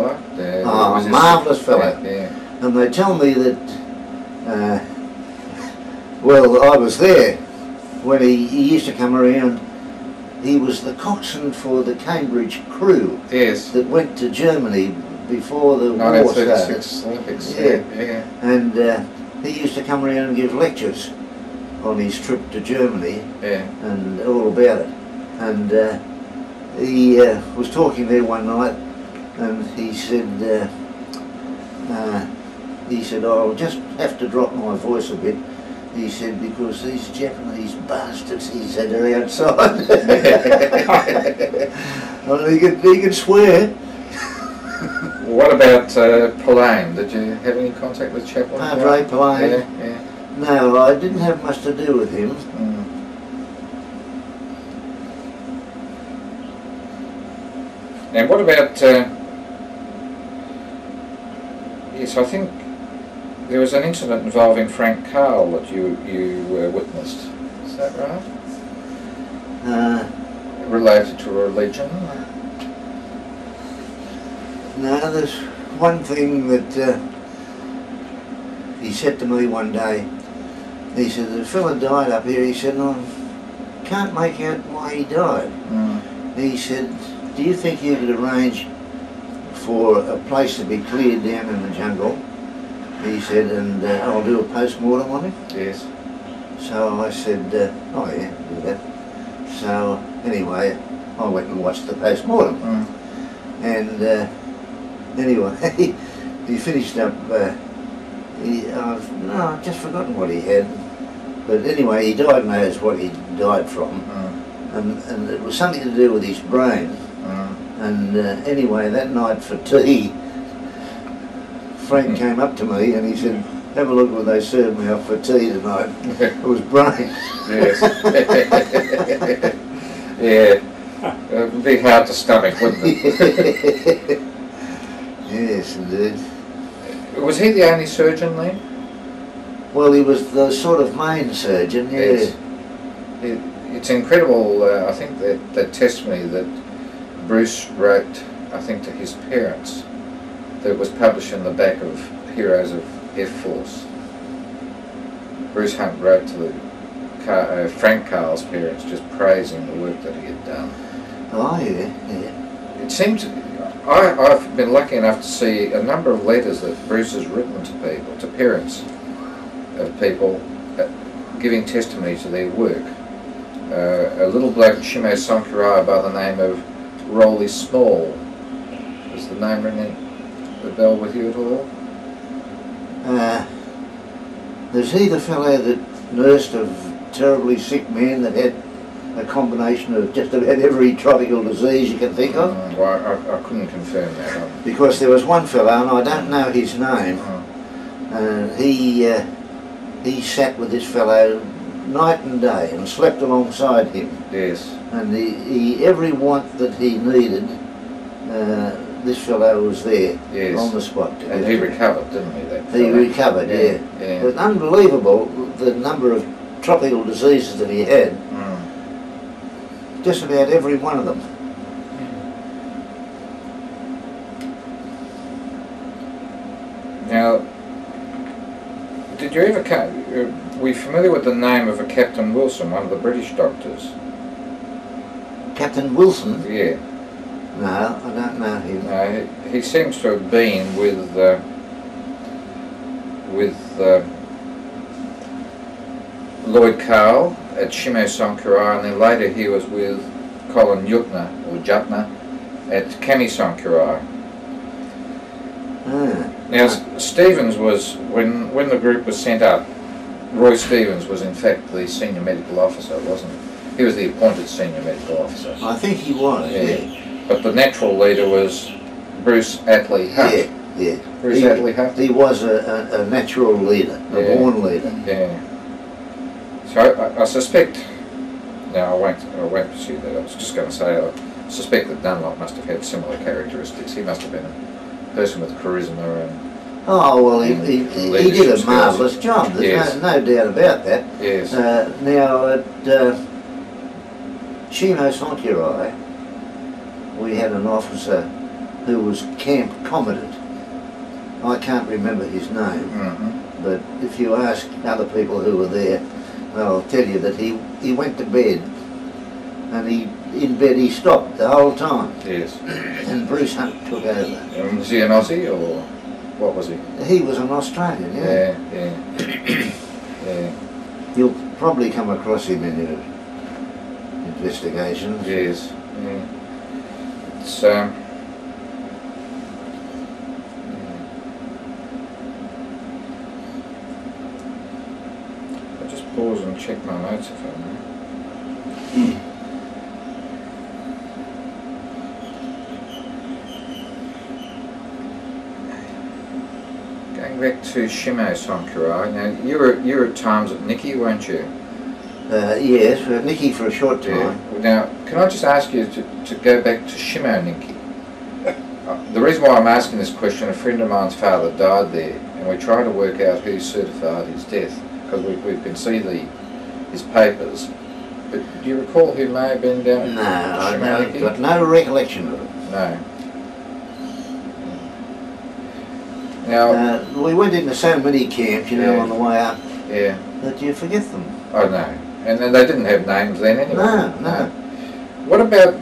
Oh, a marvellous fellow. Yeah. And they tell me that, well, I was there when he used to come around. He was the coxswain for the Cambridge crew Yes. that went to Germany before the war 1936 started. Olympics. Yeah. And he used to come around and give lectures on his trip to Germany and all about it. And he was talking there one night, and he said, I'll just have to drop my voice a bit. He said, because these Japanese bastards, he said, are outside. Well, he could swear. What about Pillane? Did you have any contact with Chaplain? Padre Pillane? Yeah. No, I didn't have much to do with him. And what about, yes, I think there was an incident involving Frank Carl that you witnessed. Is that right? Related to religion? No, there's one thing that he said to me one day. He said, the fella died up here. He said, I can't make out why he died. He said, do you think you could arrange for a place to be cleared down in the jungle? He said, and I'll do a post-mortem on him? Yes. So I said, oh yeah, do that. So anyway, I went and watched the post-mortem. And anyway, he finished up, I've just forgotten what he had. But anyway, he diagnosed what he died from. And it was something to do with his brain. And anyway, that night for tea, Frank came up to me and he said, have a look what they served me up for tea tonight. It was brains. Yes. Yeah. It would be hard to stomach, wouldn't it? Yes, indeed. Was he the only surgeon then? Well, he was the sort of main surgeon, yeah. Yes. It's incredible, I think, that testimony that Bruce wrote, I think, to his parents, that was published in the back of Heroes of F Force. Bruce Hunt wrote to Frank Carl's parents, just praising the work that he had done. Oh, yeah. It seems, I've been lucky enough to see a number of letters that Bruce has written to people, to parents of people, giving testimony to their work. A little bloke at Shimo Sankara by the name of Rolly Small. Is the name ringing the bell with you at all? There's he the fellow that nursed a terribly sick man that had a combination of just about every tropical disease you can think of? Well, I couldn't confirm that. Because there was one fellow, and I don't know his name, and he sat with this fellow night and day and slept alongside him. Yes. And he every want that he needed, this fellow was there on the spot. And he recovered, didn't he? He recovered, yeah. But unbelievable the number of tropical diseases that he had. Just about every one of them. Now, did you ever were you familiar with the name of a Captain Wilson, one of the British doctors? Captain Wilson? Yeah. No, I don't know him. No, he seems to have been with Lloyd Carl at Shimo Sankara, and then later he was with Colin Jutna at Kami Sankara. Now, Stevens was, when the group was sent up, Roy Stevens was in fact the senior medical officer, wasn't he? He was the appointed senior medical officer. I think he was, yeah. But the natural leader was Bruce Attlee Hunt. Yeah. Bruce Attlee Hunt. He was a natural leader, a born leader. Yeah. So I suspect, now I won't pursue that, I was just going to say I suspect that Dunlop must have had similar characteristics. He must have been a person with charisma and... Oh, well, he did a marvellous job, there's no doubt about that. Yes. Now, at Shimo Sankara, we had an officer who was camp commandant. I can't remember his name, but if you ask other people who were there, they'll tell you that he went to bed, and in bed he stopped the whole time. Yes. And Bruce Hunt took over. And was he an Aussie or what was he? He was an Australian, yeah. Yeah. Yeah. You'll probably come across him in your investigations. Yes. Yeah. It's I'll just pause and check my notes if I may. Going back to Shimo Sankara, now you were at times at Nicky, weren't you? Yes, we had Nicky for a short time. Yeah. Now, can I just ask you to go back to Shimo Nicky? The reason why I'm asking this question, a friend of mine's father died there, and we try to work out who certified his death, because we can see his papers. But do you recall who may have been down No, at I've got no recollection of it. No. Now, we went into so many camps, you know, Yeah. on the way up, yeah. that you forget them. Oh no. And then they didn't have names then anyway. No. What about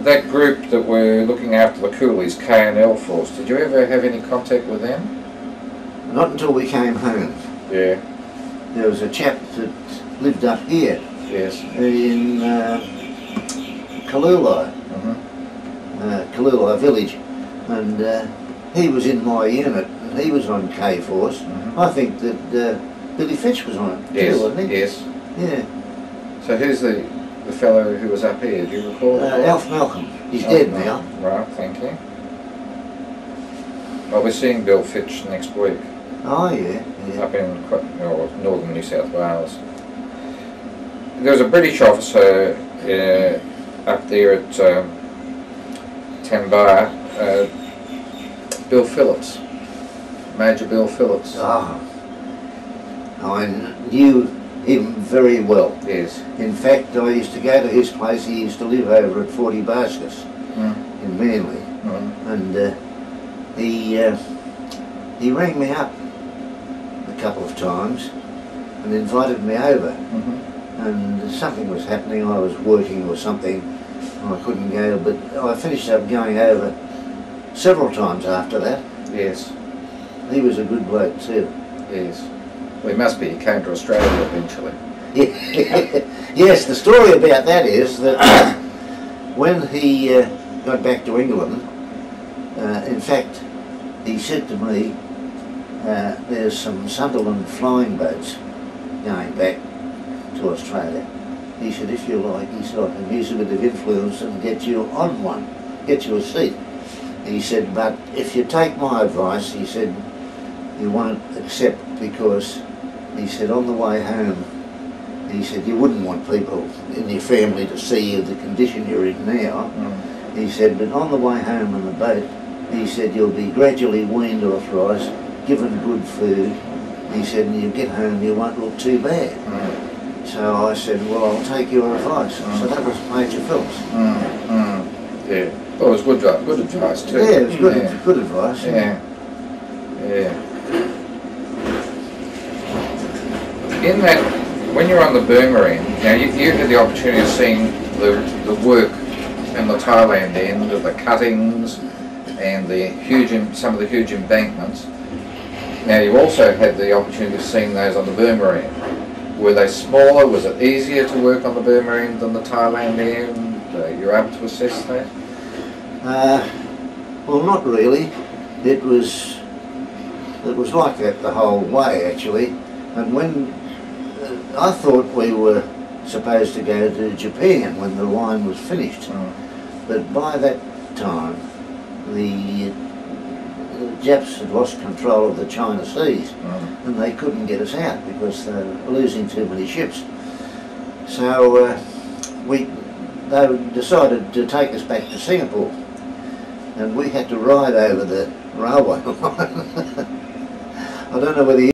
that group that were looking after the coolies, K&L Force? Did you ever have any contact with them? Not until we came home. Yeah. There was a chap that lived up here Yes. in Kalulai, Kalulai village, and he was in my unit, and he was on K-Force. I think that Billy Fitch was on it Yes. too, wasn't he? Yes. Yeah. So who's the fellow who was up here? Do you recall? Alf Malcolm. He's Alf dead Malcolm. now. Right. Thank you. Well, we're seeing Bill Fitch next week Oh yeah. up in northern New South Wales. There was a British officer up there at Tambaya, Bill Phillips, Major Bill Phillips. Oh, I knew him very well. Yes. In fact, I used to go to his place. He used to live over at 40 Baskets in Manly, and he rang me up a couple of times and invited me over. And something was happening. I was working or something, and I couldn't go. But I finished up going over several times after that. Yes. He was a good bloke too. Yes. Well, he must be. He came to Australia eventually. Yes, the story about that is that when he got back to England, in fact, he said to me, there's some Sunderland flying boats going back to Australia. He said, if you like, he said, I can use a bit of influence and get you on one, get you a seat. He said, but if you take my advice, he said, you won't accept, because he said on the way home, he said you wouldn't want people in your family to see you the condition you're in now. He said, but on the way home on the boat, he said you'll be gradually weaned off rice, given good food. He said, and you get home, you won't look too bad. So I said, well, I'll take your advice. So that was Major Phillips. Yeah. Well, it was good advice too. Yeah, it was good advice. Yeah. Yeah. In that, when you're on the Burma end, now you had the opportunity of seeing the work in the Thailand end of the cuttings and some of the huge embankments. Now you also had the opportunity of seeing those on the Burma end. Were they smaller? Was it easier to work on the Burma end than the Thailand end? You're able to assess that? Well, not really. It was like that the whole way, actually. And when I thought we were supposed to go to Japan when the line was finished, but by that time the Japs had lost control of the China Seas, and they couldn't get us out because they were losing too many ships. So they decided to take us back to Singapore, and we had to ride over the railway line. I don't know whether you